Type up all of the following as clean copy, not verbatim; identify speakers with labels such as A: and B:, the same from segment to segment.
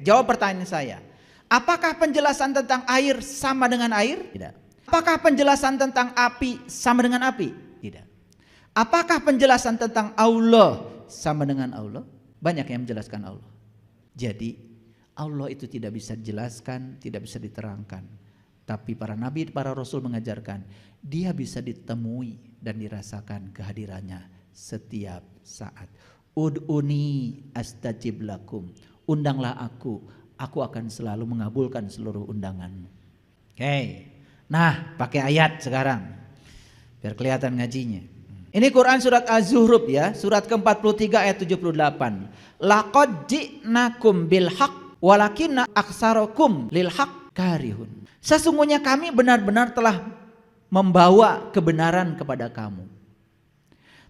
A: jawab pertanyaan saya. Apakah penjelasan tentang air sama dengan air? Tidak. Apakah penjelasan tentang api sama dengan api? Tidak. Apakah penjelasan tentang Allah sama dengan Allah? Banyak yang menjelaskan Allah. Jadi Allah itu tidak bisa dijelaskan, tidak bisa diterangkan. Tapi para nabi, para rasul mengajarkan dia bisa ditemui dan dirasakan kehadirannya setiap saat. Ud'uni astajib lakum. Undanglah aku akan selalu mengabulkan seluruh undanganmu. Oke. Nah, pakai ayat sekarang biar kelihatan ngajinya. Ini Quran surat Az-Zuhruf ya, surat ke-43 ayat 78. Laqad ji'nakum bil haqq walakinna aktsarakum lil haqq karihun. Sesungguhnya kami benar-benar telah membawa kebenaran kepada kamu.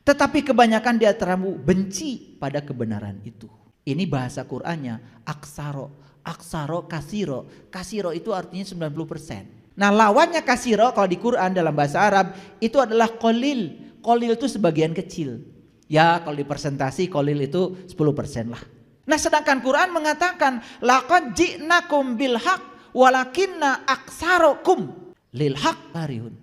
A: Tetapi kebanyakan di antaramu benci pada kebenaran itu. Ini bahasa Qur'annya aksaro. Aksaro kasiro. Kasiro itu artinya 90%. Nah lawannya kasiro kalau di Quran dalam bahasa Arab itu adalah qalil. Qalil itu sebagian kecil. Ya kalau di persentasi qalil itu 10% lah. Nah sedangkan Quran mengatakan laqad ji'nakum bil haqq walakinna aksarokum lil haqq karihun.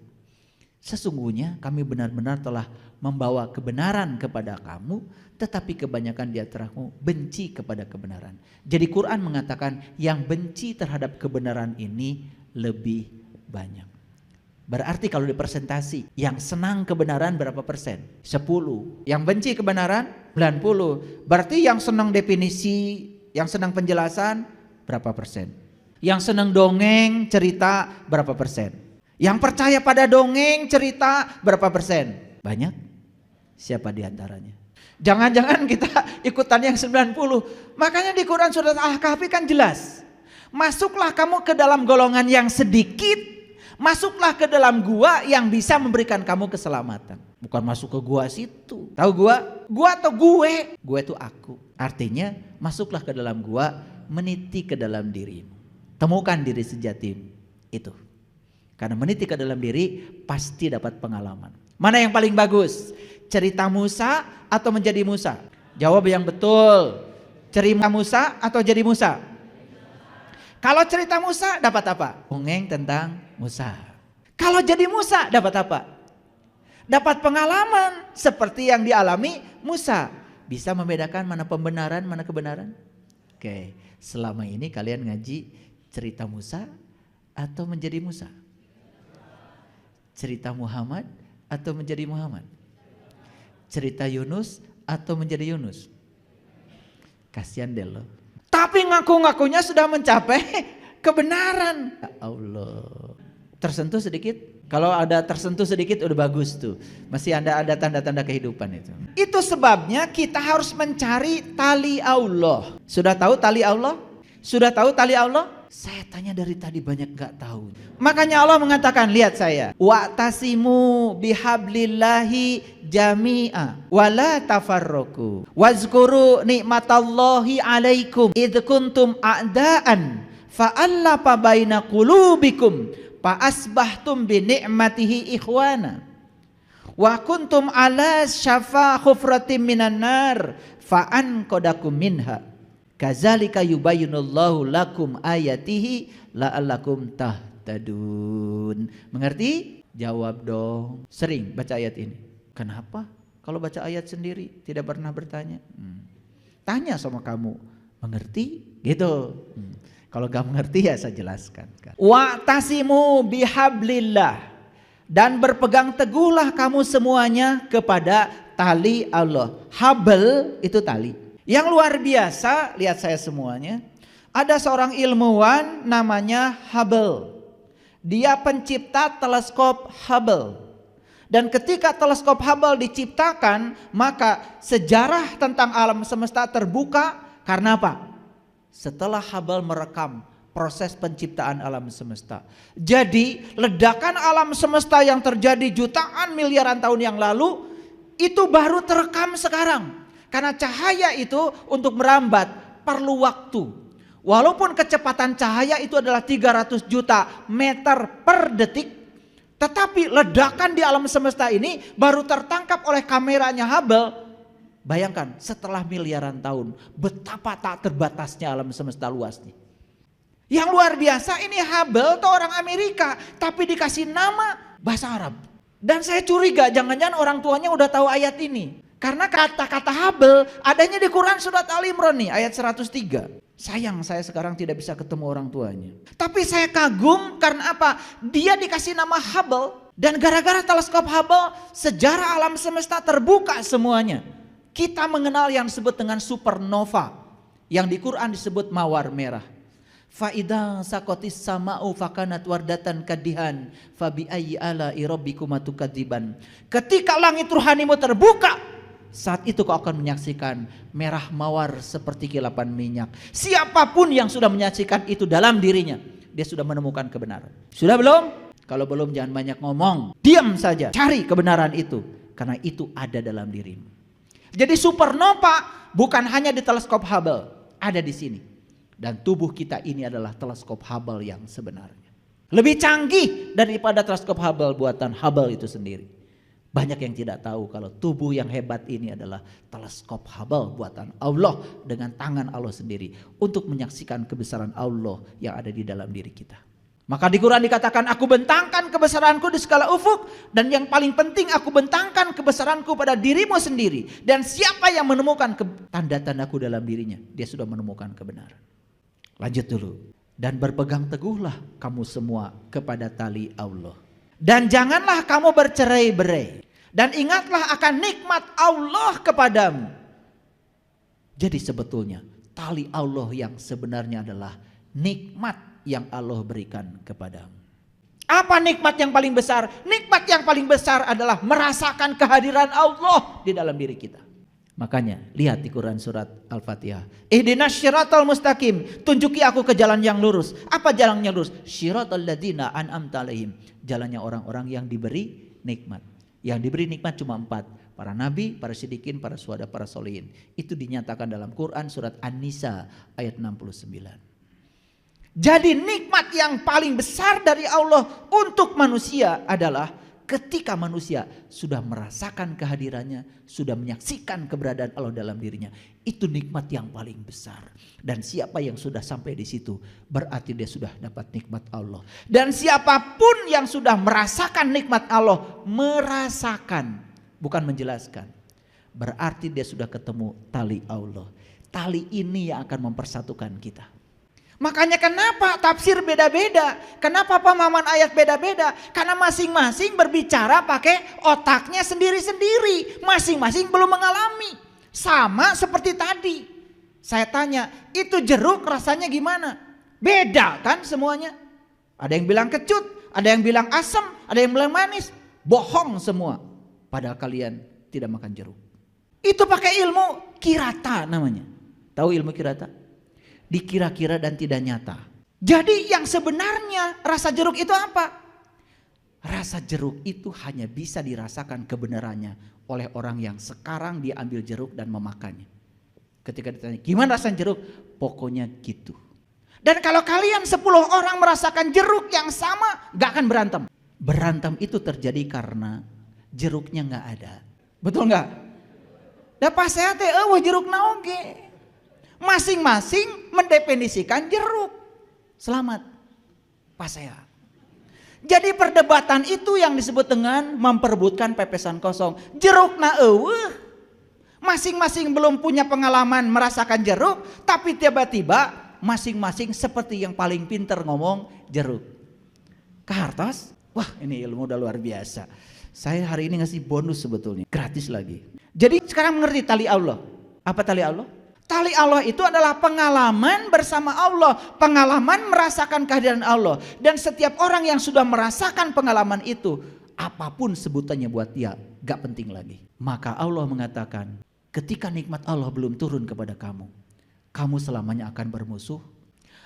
A: Sesungguhnya kami benar-benar telah membawa kebenaran kepada kamu, tetapi kebanyakan di antaramu benci kepada kebenaran. Jadi Quran mengatakan yang benci terhadap kebenaran ini lebih banyak. Berarti kalau dipresentasi, yang senang kebenaran berapa persen? 10. Yang benci kebenaran 90. Berarti yang senang definisi, yang senang penjelasan berapa persen? Yang senang dongeng, cerita berapa persen? Yang percaya pada dongeng, cerita berapa persen? Banyak? Siapa di antaranya? Jangan-jangan kita ikutan yang 90. Makanya di Quran surat Al-Kahfi kan jelas. Masuklah kamu ke dalam golongan yang sedikit. Masuklah ke dalam gua yang bisa memberikan kamu keselamatan. Bukan masuk ke gua situ. Tahu gua? Gua atau gue? Gue itu aku. Artinya masuklah ke dalam gua, meniti ke dalam dirimu. Temukan diri sejatimu. Itu. Karena meniti ke dalam diri pasti dapat pengalaman. Mana yang paling bagus? Cerita Musa atau menjadi Musa? Jawab yang betul. Cerita Musa atau jadi Musa? Kalau cerita Musa dapat apa? Dongeng tentang Musa. Kalau jadi Musa dapat apa? Dapat pengalaman seperti yang dialami Musa. Bisa membedakan mana pembenaran, mana kebenaran? Oke, selama ini kalian ngaji cerita Musa atau menjadi Musa? Cerita Muhammad atau menjadi Muhammad? Cerita Yunus atau menjadi Yunus? Kasihan deh lo. Tapi ngaku-ngakunya sudah mencapai kebenaran. Ya Allah. Tersentuh sedikit? Kalau ada tersentuh sedikit udah bagus tuh. Masih ada tanda-tanda kehidupan itu. Itu sebabnya kita harus mencari tali Allah. Sudah tahu tali Allah? Sudah tahu tali Allah? Saya tanya dari tadi banyak gak tahu. Makanya Allah mengatakan, lihat saya. Wa'tasimu bihablillahi jami'a wala tafarraqu. Wazkuru nikmatallahi alaikum idh kuntum a'daan fa'allafa baina qulubikum fa'asbahtum bi ni'matihi ikhwana. Wa kuntum ala syafa khufratin minan nar fa'anqadakum minha. Kazalika yubayyinullahu lakum ayatihi la'allakum tahtadun. Mengerti? Jawab dong. Sering baca ayat ini. Kenapa? Kalau baca ayat sendiri tidak pernah bertanya. Tanya sama kamu. Mengerti? Gitu. Kalau gak mengerti ya saya jelaskan. Wa'tasimu bihablillah. Dan berpegang teguhlah kamu semuanya kepada tali Allah. Habl itu tali. Yang luar biasa, lihat saya semuanya. Ada seorang ilmuwan namanya Hubble. Dia pencipta teleskop Hubble. Dan ketika teleskop Hubble diciptakan, maka sejarah tentang alam semesta terbuka. Karena apa? Setelah Hubble merekam proses penciptaan alam semesta. Jadi ledakan alam semesta yang terjadi jutaan miliaran tahun yang lalu, itu baru terekam sekarang. Karena cahaya itu untuk merambat perlu waktu. Walaupun kecepatan cahaya itu adalah 300 juta meter per detik, tetapi ledakan di alam semesta ini baru tertangkap oleh kameranya Hubble Bayangkan setelah miliaran tahun, betapa tak terbatasnya alam semesta luas nih. Yang luar biasa ini Hubble tuh orang Amerika, tapi dikasih nama bahasa Arab. Dan saya curiga jangan-jangan orang tuanya udah tahu ayat ini. Karena kata-kata Hubble adanya di Quran surat Al Imran nih ayat 103. Sayang saya sekarang tidak bisa ketemu orang tuanya. Tapi saya kagum karena apa? Dia dikasih nama Hubble. Dan gara-gara teleskop Hubble sejarah alam semesta terbuka semuanya. Kita mengenal yang disebut dengan supernova. Yang di Quran disebut mawar merah. Fa'idha sakotis sama'u fakanat wardatan kadihan fabi ayyi ala'i rabbikuma tukadziban. Ketika langit ruhanimu terbuka, saat itu kau akan menyaksikan merah mawar seperti kilapan minyak. Siapapun yang sudah menyaksikan itu dalam dirinya, dia sudah menemukan kebenaran. Sudah belum? Kalau belum jangan banyak ngomong. Diam saja, cari kebenaran itu. Karena itu ada dalam dirimu. Jadi supernova bukan hanya di teleskop Hubble, ada di sini. Dan tubuh kita ini adalah teleskop Hubble yang sebenarnya. Lebih canggih daripada teleskop Hubble buatan Hubble itu sendiri. Banyak yang tidak tahu kalau tubuh yang hebat ini adalah teleskop Hubble buatan Allah dengan tangan Allah sendiri. Untuk menyaksikan kebesaran Allah yang ada di dalam diri kita. Maka di Quran dikatakan aku bentangkan kebesaranku di segala ufuk. Dan yang paling penting aku bentangkan kebesaranku pada dirimu sendiri. Dan siapa yang menemukan tanda-tandaku dalam dirinya, dia sudah menemukan kebenaran. Lanjut dulu. Dan berpegang teguhlah kamu semua kepada tali Allah. Dan janganlah kamu bercerai-berai. Dan ingatlah akan nikmat Allah kepadamu. Jadi sebetulnya tali Allah yang sebenarnya adalah nikmat yang Allah berikan kepadamu. Apa nikmat yang paling besar? Nikmat yang paling besar adalah merasakan kehadiran Allah di dalam diri kita. Makanya lihat di Quran surat Al-Fatihah. Ihdinas syiratal mustaqim. Tunjuki aku ke jalan yang lurus. Apa jalan yang lurus? Syiratal ladzina an'amta alaihim. Jalannya orang-orang yang diberi nikmat. Yang diberi nikmat cuma 4. Para nabi, para siddiqin, para syuhada, para sholihin. Itu dinyatakan dalam Quran surat An-Nisa ayat 69. Jadi nikmat yang paling besar dari Allah untuk manusia adalah ketika manusia sudah merasakan kehadirannya, sudah menyaksikan keberadaan Allah dalam dirinya, itu nikmat yang paling besar. Dan siapa yang sudah sampai di situ, berarti dia sudah dapat nikmat Allah. Dan siapapun yang sudah merasakan nikmat Allah, merasakan, bukan menjelaskan, berarti dia sudah ketemu tali Allah. Tali ini yang akan mempersatukan kita. Makanya kenapa tafsir beda-beda? Kenapa pemahaman ayat beda-beda? Karena masing-masing berbicara pakai otaknya sendiri-sendiri. Masing-masing belum mengalami. Sama seperti tadi. Saya tanya, itu jeruk rasanya gimana? Beda kan semuanya? Ada yang bilang kecut, ada yang bilang asam, ada yang bilang manis. Bohong semua. Padahal kalian tidak makan jeruk. Itu pakai ilmu kirata namanya. Tahu ilmu kirata? Dikira-kira dan tidak nyata. Jadi yang sebenarnya rasa jeruk itu apa? Rasa jeruk itu hanya bisa dirasakan kebenarannya oleh orang yang sekarang dia ambil jeruk dan memakannya. Ketika ditanya gimana rasa jeruk? Pokoknya gitu. Dan kalau kalian 10 orang merasakan jeruk yang sama, gak akan berantem. Berantem itu terjadi karena jeruknya gak ada. Betul gak? Da pas saya teh jeruk naoge. Masing-masing mendefinisikan jeruk. Selamat pasea. Jadi perdebatan itu yang disebut dengan memperebutkan pepesan kosong. Jeruk na eueuh. Masing-masing belum punya pengalaman merasakan jeruk, tapi tiba-tiba masing-masing seperti yang paling pinter ngomong jeruk. Kahartos? Wah, ini ilmu udah luar biasa. Saya hari ini ngasih bonus sebetulnya, gratis lagi. Jadi sekarang mengerti tali Allah. Apa tali Allah? Tali Allah itu adalah pengalaman bersama Allah. Pengalaman merasakan kehadiran Allah. Dan setiap orang yang sudah merasakan pengalaman itu, apapun sebutannya buat dia, gak penting lagi. Maka Allah mengatakan, ketika nikmat Allah belum turun kepada kamu, kamu selamanya akan bermusuh.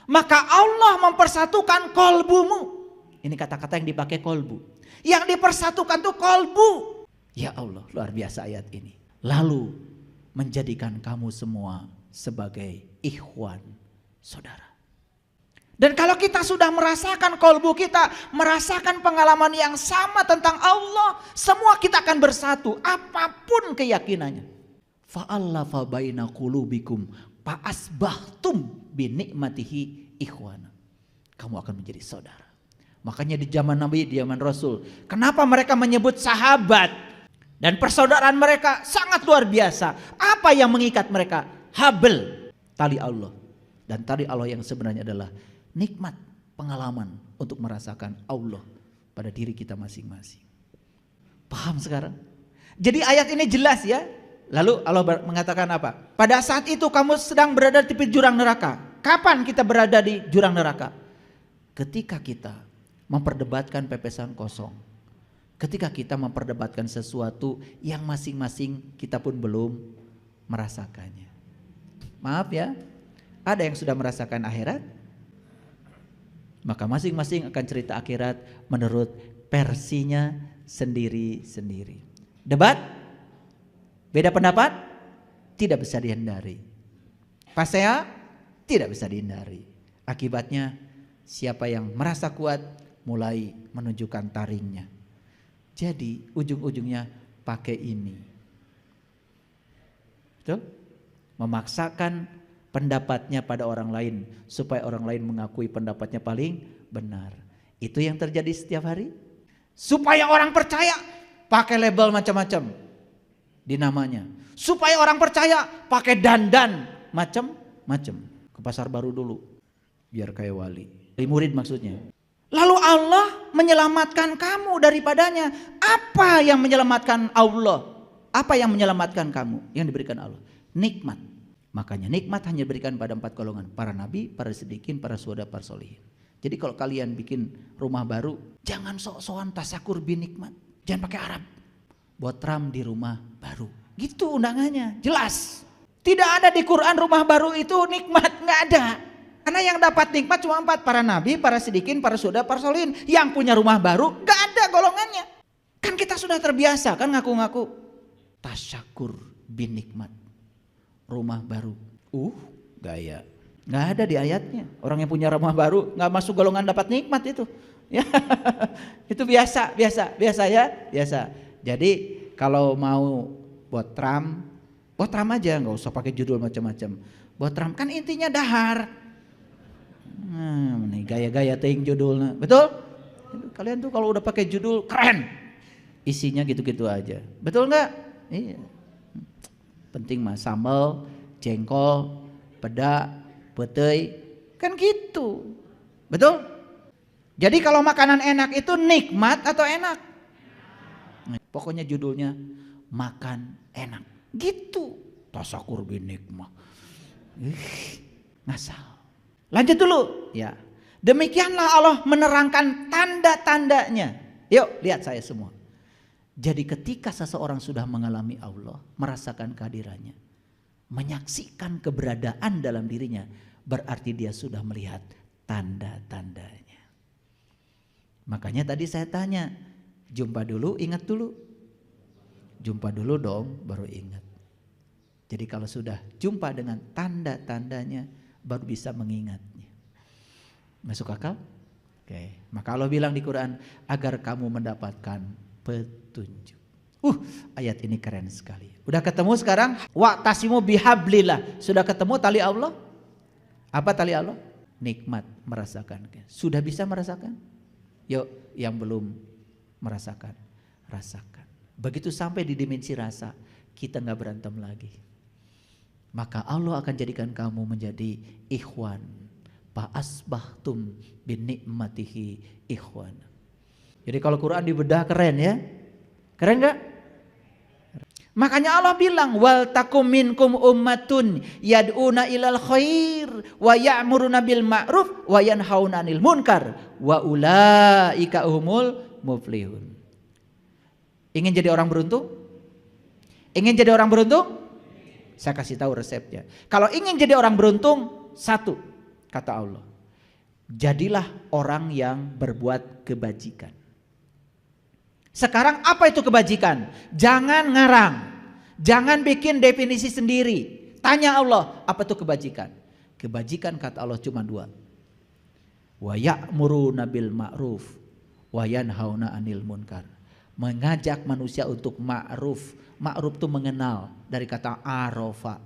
A: Maka Allah mempersatukan kolbumu. Ini kata-kata yang dipakai kolbu. Yang dipersatukan tuh kolbu. Ya Allah, luar biasa ayat ini. Lalu menjadikan kamu semua sebagai ikhwan, saudara. Dan kalau kita sudah merasakan kolbu kita, merasakan pengalaman yang sama tentang Allah, semua kita akan bersatu, apapun keyakinannya. Fa'allafa baina qulubikum fa'asbahtum binikmatihi ikhwana. Kamu akan menjadi saudara. Makanya di zaman Nabi, di zaman Rasul, kenapa mereka menyebut sahabat? Dan persaudaraan mereka sangat luar biasa. Apa yang mengikat mereka? Habl, tali Allah. Dan tali Allah yang sebenarnya adalah nikmat pengalaman untuk merasakan Allah pada diri kita masing-masing. Paham sekarang? Jadi ayat ini jelas ya. Lalu Allah mengatakan apa? Pada saat itu kamu sedang berada di jurang neraka. Kapan kita berada di jurang neraka? Ketika kita memperdebatkan pepesan kosong. Ketika kita memperdebatkan sesuatu yang masing-masing kita pun belum merasakannya. Maaf ya, ada yang sudah merasakan akhirat, maka masing-masing akan cerita akhirat menurut versinya sendiri-sendiri. Debat? Beda pendapat? Tidak bisa dihindari. Pasea? Tidak bisa dihindari. Akibatnya siapa yang merasa kuat mulai menunjukkan taringnya. Jadi ujung-ujungnya pakai ini. Betul? Memaksakan pendapatnya pada orang lain supaya orang lain mengakui pendapatnya paling benar. Itu yang terjadi setiap hari. Supaya orang percaya pakai label macam-macam di namanya. Supaya orang percaya pakai dandan macam-macam. Ke pasar baru dulu biar kayak wali. Murid maksudnya. Lalu Allah menyelamatkan kamu daripadanya. Apa yang menyelamatkan Allah? Apa yang menyelamatkan kamu? Yang diberikan Allah. Nikmat. Makanya nikmat hanya diberikan pada 4 golongan. Para nabi, para siddiqin, para syuhada, para sholihin. Jadi kalau kalian bikin rumah baru, jangan sok-sokan tasakur bin nikmat. Jangan pakai Arab. Buat ram di rumah baru. Gitu undangannya. Jelas. Tidak ada di Quran rumah baru itu nikmat. Nggak ada. Karena yang dapat nikmat cuma 4. Para nabi, para siddiqin, para syuhada, para sholihin. Yang punya rumah baru gak ada golongannya. Kan kita sudah terbiasa kan ngaku-ngaku. Tasyakur bin nikmat. Rumah baru. Gaya. Gak ada di ayatnya. Orang yang punya rumah baru gak masuk golongan dapat nikmat itu. Ya, itu biasa ya. Biasa. Jadi kalau mau buat tram aja. Gak usah pakai judul macam-macam. Buat tram kan intinya dahar. Nih gaya-gaya ting judulnya, betul? Kalian tuh kalau udah pakai judul keren, isinya gitu-gitu aja, betul nggak? Iya. Penting mah sambal, jengkol, peda, petei, kan gitu, betul? Jadi kalau makanan enak itu nikmat atau enak? Pokoknya judulnya makan enak, gitu. Tasakur bin nikmat, ngasal. Lanjut dulu ya. Demikianlah Allah menerangkan tanda-tandanya. Yuk lihat saya semua. Jadi ketika seseorang sudah mengalami Allah, merasakan kehadirannya, menyaksikan keberadaan dalam dirinya, berarti dia sudah melihat tanda-tandanya. Makanya tadi saya tanya, jumpa dulu, ingat dulu. Jumpa dulu dong, baru ingat. Jadi kalau sudah jumpa dengan tanda-tandanya, baru bisa mengingatnya. Masuk akal? Oke. Maka Allah bilang di Quran agar kamu mendapatkan petunjuk. Ayat ini keren sekali. Udah ketemu sekarang? Wa'tasimu bihablillah. Sudah ketemu tali Allah? Apa tali Allah? Nikmat merasakan. Sudah bisa merasakan? Yuk, yang belum merasakan, rasakan. Begitu sampai di dimensi rasa, kita nggak berantem lagi. Maka Allah akan jadikan kamu menjadi ikhwan. Fa'asbahtum binikmatihi ikhwan. Jadi kalau Quran dibedah keren ya. Keren gak? Makanya Allah bilang wal takum minkum ummatun yad'una ilal khair wa ya'muruna bil ma'ruf wa yanhauna 'anil munkar wa ulaika humul muflihun. Ingin jadi orang beruntung? Ingin jadi orang beruntung? Saya kasih tahu resepnya. Kalau ingin jadi orang beruntung, satu, kata Allah. Jadilah orang yang berbuat kebajikan. Sekarang apa itu kebajikan? Jangan ngarang. Jangan bikin definisi sendiri. Tanya Allah, apa itu kebajikan? Kebajikan kata Allah cuma 2. Wa ya'muruna bil ma'ruf wa yanhauna 'anil munkar. Mengajak manusia untuk ma'ruf. Ma'ruf itu mengenal, dari kata arofa.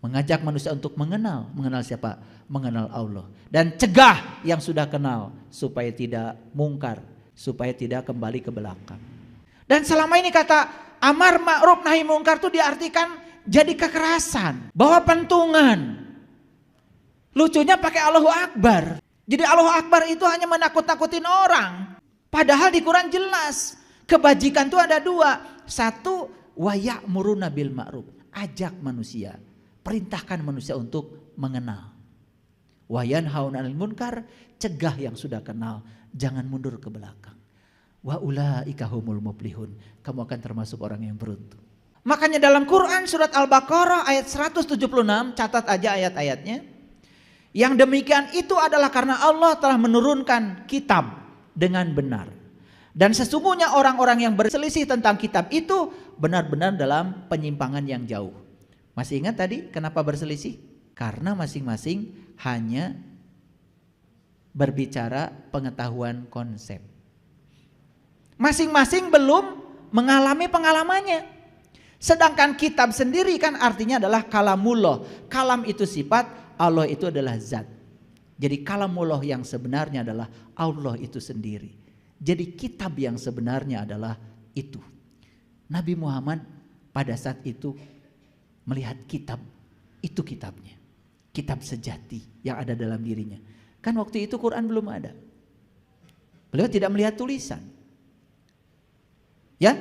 A: Mengajak manusia untuk mengenal. Mengenal siapa? Mengenal Allah. Dan cegah yang sudah kenal supaya tidak mungkar, supaya tidak kembali ke belakang. Dan selama ini kata amar ma'ruf nahi mungkar itu diartikan jadi kekerasan, bawa pentungan. Lucunya pakai Allahu Akbar. Jadi Allahu Akbar itu hanya menakut-nakutin orang. Padahal di Quran jelas kebajikan itu ada dua. Satu, wa ya'muruna bil ma'ruf, ajak manusia, perintahkan manusia untuk mengenal. Wa yanhauna 'anil munkar, cegah yang sudah kenal, jangan mundur ke belakang. Wa ulaika humul muflihun, kamu akan termasuk orang yang beruntung. Makanya dalam Quran surat Al-Baqarah ayat 176, catat aja ayat-ayatnya. Yang demikian itu adalah karena Allah telah menurunkan kitab dengan benar. Dan sesungguhnya orang-orang yang berselisih tentang kitab itu benar-benar dalam penyimpangan yang jauh. Masih ingat tadi kenapa berselisih? Karena masing-masing hanya berbicara pengetahuan konsep. Masing-masing belum mengalami pengalamannya. Sedangkan kitab sendiri kan artinya adalah kalamullah. Kalam itu sifat, Allah itu adalah zat. Jadi kalamullah yang sebenarnya adalah Allah itu sendiri. Jadi kitab yang sebenarnya adalah itu. Nabi Muhammad pada saat itu melihat kitab, itu kitabnya. Kitab sejati yang ada dalam dirinya. Kan waktu itu Quran belum ada. Beliau tidak melihat tulisan. Ya,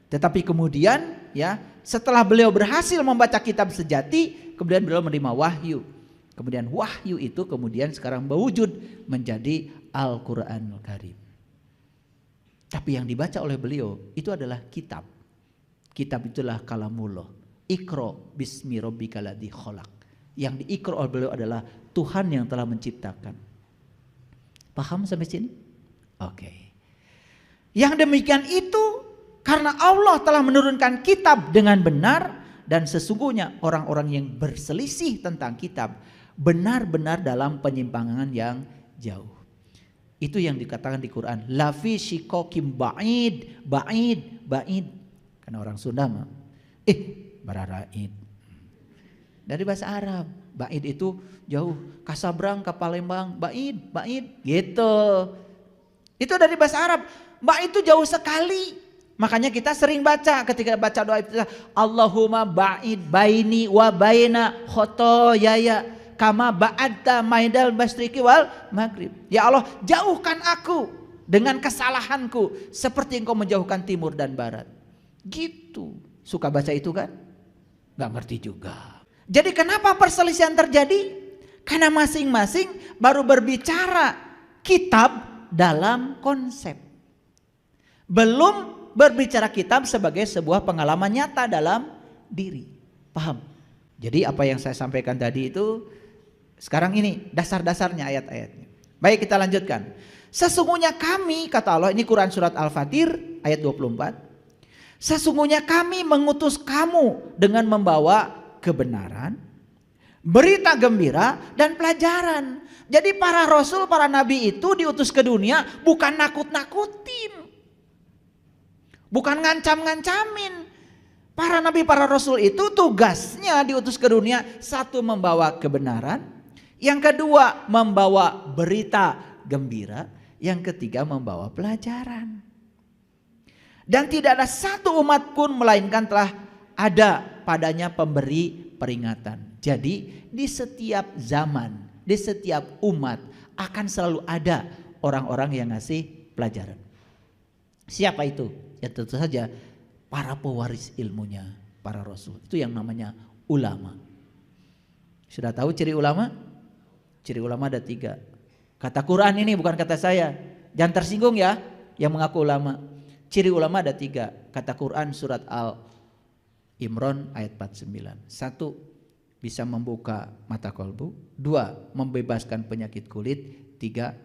A: tetapi kemudian ya, setelah beliau berhasil membaca kitab sejati, kemudian beliau menerima wahyu. Kemudian wahyu itu kemudian sekarang berwujud menjadi Al-Quranul Karim. Tapi yang dibaca oleh beliau itu adalah kitab. Kitab itulah kalamullah. Iqra bismi rabbikal ladzi khalaq. Yang diikra oleh beliau adalah Tuhan yang telah menciptakan. Paham sampai sini? Oke. Yang demikian itu karena Allah telah menurunkan kitab dengan benar, dan sesungguhnya orang-orang yang berselisih tentang kitab benar-benar dalam penyimpangan yang jauh. Itu yang dikatakan di Quran, lafi shikokim ba'id, ba'id, ba'id. Karena orang Sunda mah, bararaid. Dari bahasa Arab, ba'id itu jauh, Kasabrang ke Palembang, ba'id, ba'id, gitu. Itu dari bahasa Arab, ba'id itu jauh sekali. Makanya kita sering baca ketika baca doa itu, Allahumma ba'id baini wa baina khotoyaya kama ba'adta maidal masyriki wal maghrib. Ya Allah, jauhkan aku dengan kesalahanku seperti engkau menjauhkan timur dan barat. Gitu. Suka baca itu kan? Gak ngerti juga. Jadi kenapa perselisihan terjadi? Karena masing-masing baru berbicara kitab dalam konsep. Belum berbicara kitab sebagai sebuah pengalaman nyata dalam diri. Paham? Jadi apa yang saya sampaikan tadi itu sekarang ini dasar-dasarnya ayat-ayatnya. Baik, kita lanjutkan. Sesungguhnya kami, kata Allah, ini Quran surat Al-Fatir ayat 24. Sesungguhnya kami mengutus kamu dengan membawa kebenaran, berita gembira dan pelajaran. Jadi para rasul, para nabi itu diutus ke dunia bukan nakut-nakutin. Bukan ngancam-ngancamin. Para nabi, para rasul itu tugasnya diutus ke dunia, satu membawa kebenaran, yang kedua membawa berita gembira, yang ketiga membawa pelajaran. Dan tidak ada satu umat pun melainkan telah ada padanya pemberi peringatan. Jadi di setiap zaman, di setiap umat akan selalu ada orang-orang yang ngasih pelajaran. Siapa itu? Ya tentu saja para pewaris ilmunya, para rasul. Itu yang namanya ulama. Sudah tahu ciri ulama? Ciri ulama ada 3. Kata Quran ini bukan kata saya. Jangan tersinggung ya yang mengaku ulama. Ciri ulama ada 3. Kata Quran surat Al-Imran ayat 49. 1. Bisa membuka mata kolbu. 2. Membebaskan penyakit kulit. 3.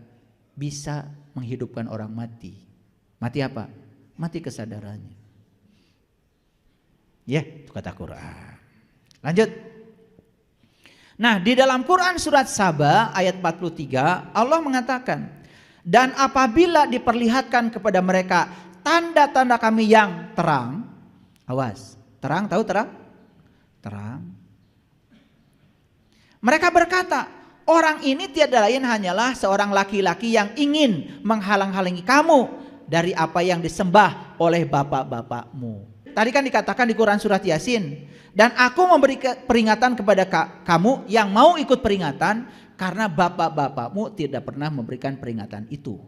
A: Bisa menghidupkan orang mati. Mati apa? Mati kesadarannya. Ya, itu kata Quran. Lanjut. Nah, di dalam Quran surat Saba ayat 43 Allah mengatakan, dan apabila diperlihatkan kepada mereka tanda-tanda kami yang terang. Awas, terang, tahu terang? Terang. Mereka berkata, orang ini tiada lain hanyalah seorang laki-laki yang ingin menghalang-halangi kamu dari apa yang disembah oleh bapak-bapakmu. Tadi kan dikatakan di Quran surat Yasin, dan aku memberi peringatan kepada kamu yang mau ikut peringatan karena bapak-bapakmu tidak pernah memberikan peringatan itu.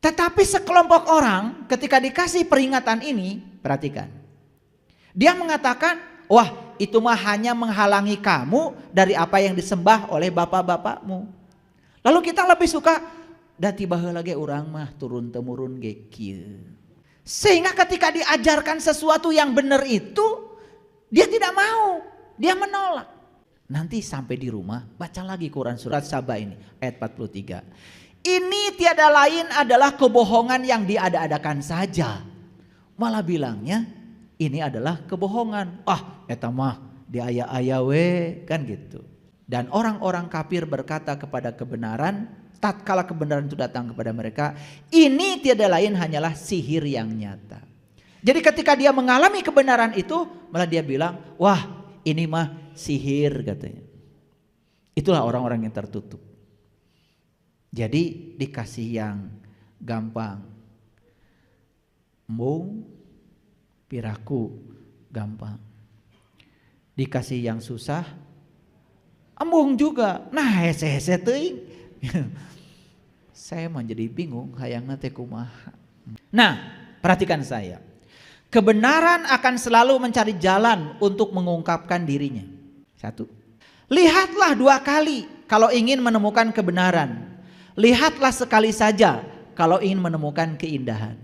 A: Tetapi sekelompok orang ketika dikasih peringatan ini, perhatikan. Dia mengatakan, wah itu mah hanya menghalangi kamu dari apa yang disembah oleh bapak-bapakmu. Lalu kita lebih suka, dati baheula lagi orang mah turun-temurun ge kieu. Sehingga ketika diajarkan sesuatu yang benar itu, dia tidak mau, dia menolak. Nanti sampai di rumah, baca lagi Quran surat Saba ini, ayat 43. Ini tiada lain adalah kebohongan yang diada-adakan saja. Malah bilangnya ini adalah kebohongan. Ah, eta mah diaya-aya we, kan gitu. Dan orang-orang kafir berkata kepada kebenaran, tatkala kebenaran itu datang kepada mereka, ini tiada lain hanyalah sihir yang nyata. Jadi ketika dia mengalami kebenaran itu, malah dia bilang, wah ini mah sihir katanya. Itulah orang-orang yang tertutup. Jadi dikasih yang gampang, embung, piraku, gampang. Dikasih yang susah, embung juga. Nah hese-hese teuing. Saya menjadi bingung hayangna teh kumaha. Nah, perhatikan saya. Kebenaran akan selalu mencari jalan untuk mengungkapkan dirinya. Satu. Lihatlah 2 kali kalau ingin menemukan kebenaran. Lihatlah sekali saja kalau ingin menemukan keindahan.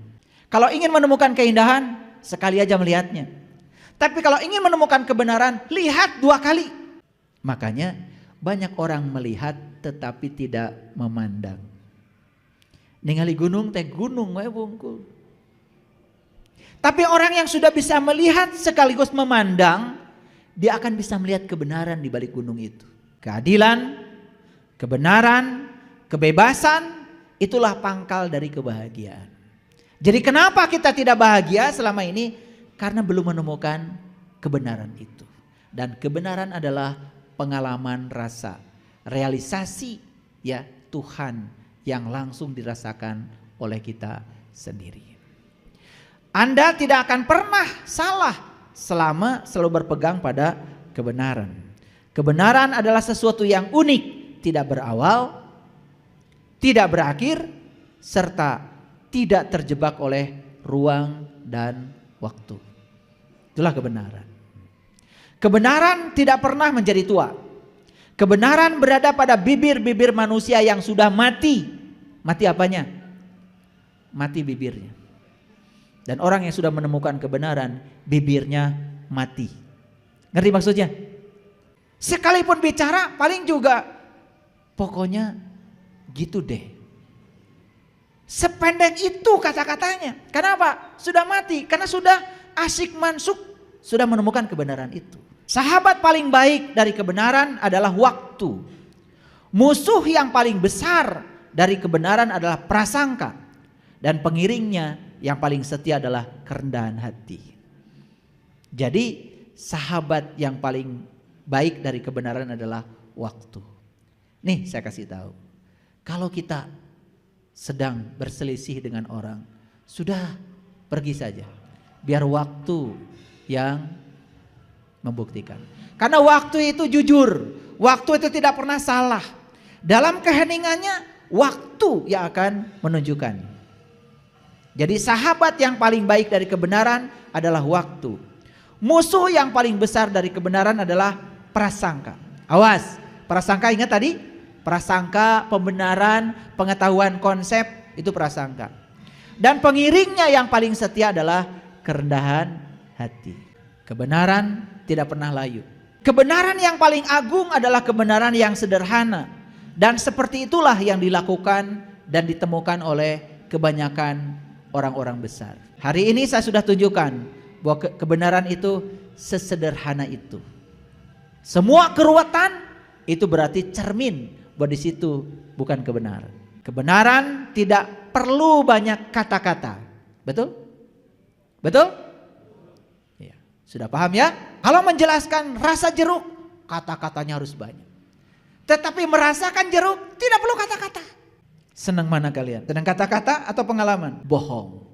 A: Kalau ingin menemukan keindahan, sekali aja melihatnya. Tapi kalau ingin menemukan kebenaran, lihat 2 kali. Makanya banyak orang melihat tetapi tidak memandang. Ningali gunung teh gunung we bungkul. Tapi orang yang sudah bisa melihat sekaligus memandang, dia akan bisa melihat kebenaran di balik gunung itu. Keadilan, kebenaran, kebebasan, itulah pangkal dari kebahagiaan. Jadi kenapa kita tidak bahagia selama ini? Karena belum menemukan kebenaran itu. Dan kebenaran adalah pengalaman rasa, realisasi ya Tuhan yang langsung dirasakan oleh kita sendiri. Anda tidak akan pernah salah selama selalu berpegang pada kebenaran. Kebenaran adalah sesuatu yang unik, tidak berawal, tidak berakhir, serta tidak terjebak oleh ruang dan waktu. Itulah kebenaran. Kebenaran tidak pernah menjadi tua. Kebenaran berada pada bibir-bibir manusia yang sudah mati. Mati apanya? Mati bibirnya. Dan orang yang sudah menemukan kebenaran, bibirnya mati. Ngerti maksudnya? Sekalipun bicara paling juga pokoknya gitu deh. Sependek itu kata-katanya. Kenapa? Sudah mati. Karena sudah asyik mansuk, sudah menemukan kebenaran itu. Sahabat paling baik dari kebenaran adalah waktu. Musuh yang paling besar dari kebenaran adalah prasangka. Dan pengiringnya yang paling setia adalah kerendahan hati. Jadi sahabat yang paling baik dari kebenaran adalah waktu. Nih saya kasih tahu. Kalau kita sedang berselisih dengan orang, sudah pergi saja. Biar waktu yang membuktikan. Karena waktu itu jujur, waktu itu tidak pernah salah. Dalam keheningannya, waktu yang akan menunjukkan. Jadi sahabat yang paling baik dari kebenaran adalah waktu. Musuh yang paling besar dari kebenaran adalah prasangka. Awas, prasangka ingat tadi? Prasangka, pembenaran, pengetahuan konsep, itu prasangka. Dan pengiringnya yang paling setia adalah kerendahan hati. Kebenaran tidak pernah layu. Kebenaran yang paling agung adalah kebenaran yang sederhana. Dan seperti itulah yang dilakukan dan ditemukan oleh kebanyakan orang-orang besar. Hari ini saya sudah tunjukkan bahwa kebenaran itu sesederhana itu. Semua keruwetan itu berarti cermin bahwa di situ bukan kebenaran. Kebenaran tidak perlu banyak kata-kata. Betul? Betul? Ya, sudah paham ya? Kalau menjelaskan rasa jeruk, kata-katanya harus banyak. Tetapi merasakan jeruk tidak perlu kata-kata. Senang mana kalian? Senang kata-kata atau pengalaman? Bohong.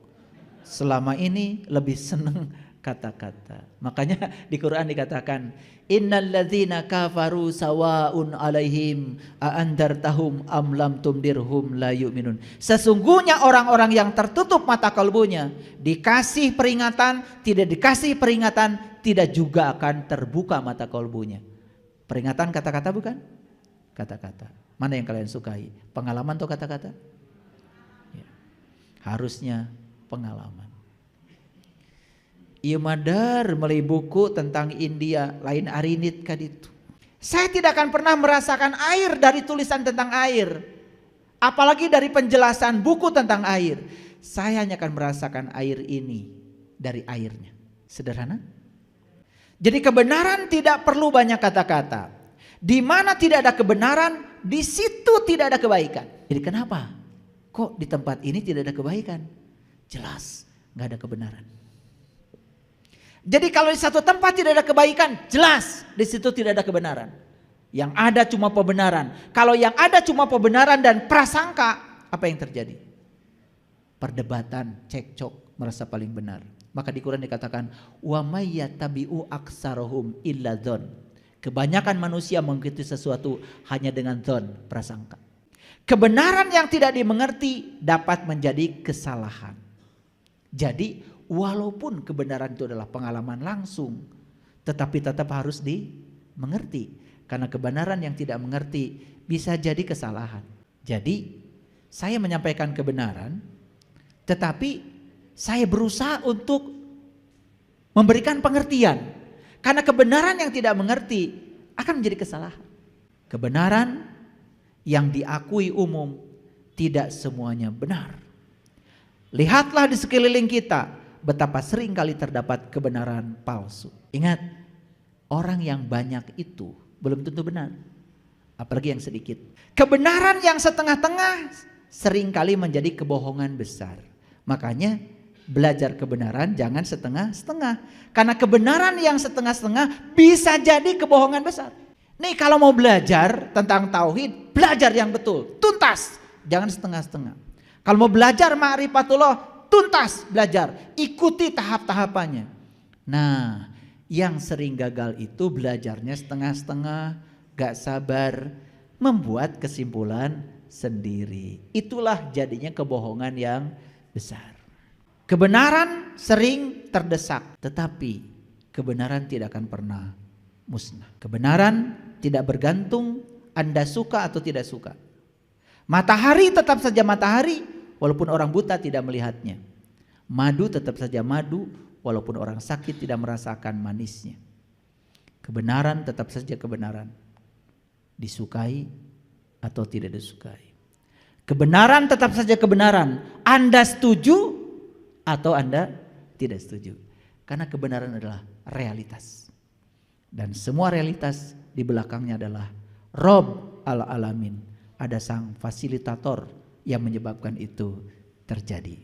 A: Selama ini lebih senang kata-kata. Makanya di Quran dikatakan, innalladzina kafaru sawaun alaihim aandartahum am lam tumdirhum la yu'minun. Sesungguhnya orang-orang yang tertutup mata kalbunya, dikasih peringatan, tidak dikasih peringatan, tidak juga akan terbuka mata kalbunya. Peringatan kata-kata bukan? Kata-kata. Mana yang kalian sukai? Pengalaman atau kata-kata? Ya. Harusnya pengalaman. Ieu madar meuli buku tentang India lain arinit ka ditu. Saya tidak akan pernah merasakan air dari tulisan tentang air. Apalagi dari penjelasan buku tentang air. Saya hanya akan merasakan air ini dari airnya. Sederhana. Jadi kebenaran tidak perlu banyak kata-kata. Di mana tidak ada kebenaran, di situ tidak ada kebaikan. Jadi kenapa? Kok di tempat ini tidak ada kebaikan? Jelas gak ada kebenaran. Jadi kalau di satu tempat tidak ada kebaikan, jelas di situ tidak ada kebenaran. Yang ada cuma pembenaran. Kalau yang ada cuma pembenaran dan prasangka, apa yang terjadi? Perdebatan, cekcok, merasa paling benar. Maka di Quran dikatakan, wa may yattabi'u aktsarahum illa dzon. Kebanyakan manusia mengikuti sesuatu hanya dengan dzon, prasangka. Kebenaran yang tidak dimengerti dapat menjadi kesalahan. Jadi walaupun kebenaran itu adalah pengalaman langsung, tetapi tetap harus dimengerti. Karena kebenaran yang tidak mengerti bisa jadi kesalahan. Jadi saya menyampaikan kebenaran, tetapi saya berusaha untuk memberikan pengertian. Karena kebenaran yang tidak mengerti akan menjadi kesalahan. Kebenaran yang diakui umum tidak semuanya benar. Lihatlah di sekeliling kita betapa sering kali terdapat kebenaran palsu. Ingat, orang yang banyak itu belum tentu benar, apalagi yang sedikit. Kebenaran yang setengah-tengah sering kali menjadi kebohongan besar. Makanya belajar kebenaran jangan setengah-setengah. Karena kebenaran yang setengah-setengah bisa jadi kebohongan besar. Nih kalau mau belajar tentang tauhid, belajar yang betul, tuntas, jangan setengah-setengah. Kalau mau belajar ma'rifatullah, tuntas belajar, ikuti tahap-tahapannya. Nah, yang sering gagal itu belajarnya setengah-setengah, gak sabar, membuat kesimpulan sendiri. Itulah jadinya kebohongan yang besar. Kebenaran sering terdesak, tetapi kebenaran tidak akan pernah musnah. Kebenaran tidak bergantung Anda suka atau tidak suka. Matahari tetap saja matahari walaupun orang buta tidak melihatnya. Madu tetap saja madu walaupun orang sakit tidak merasakan manisnya. Kebenaran tetap saja kebenaran, disukai atau tidak disukai. Kebenaran tetap saja kebenaran, Anda setuju atau Anda tidak setuju. Karena kebenaran adalah realitas. Dan semua realitas di belakangnya adalah Rob al-Alamin. Ada sang fasilitator yang menyebabkan itu terjadi.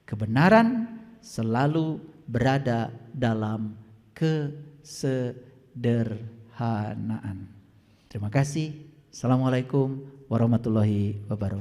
A: Kebenaran selalu berada dalam kesederhanaan. Terima kasih. Assalamualaikum warahmatullahi wabarakatuh.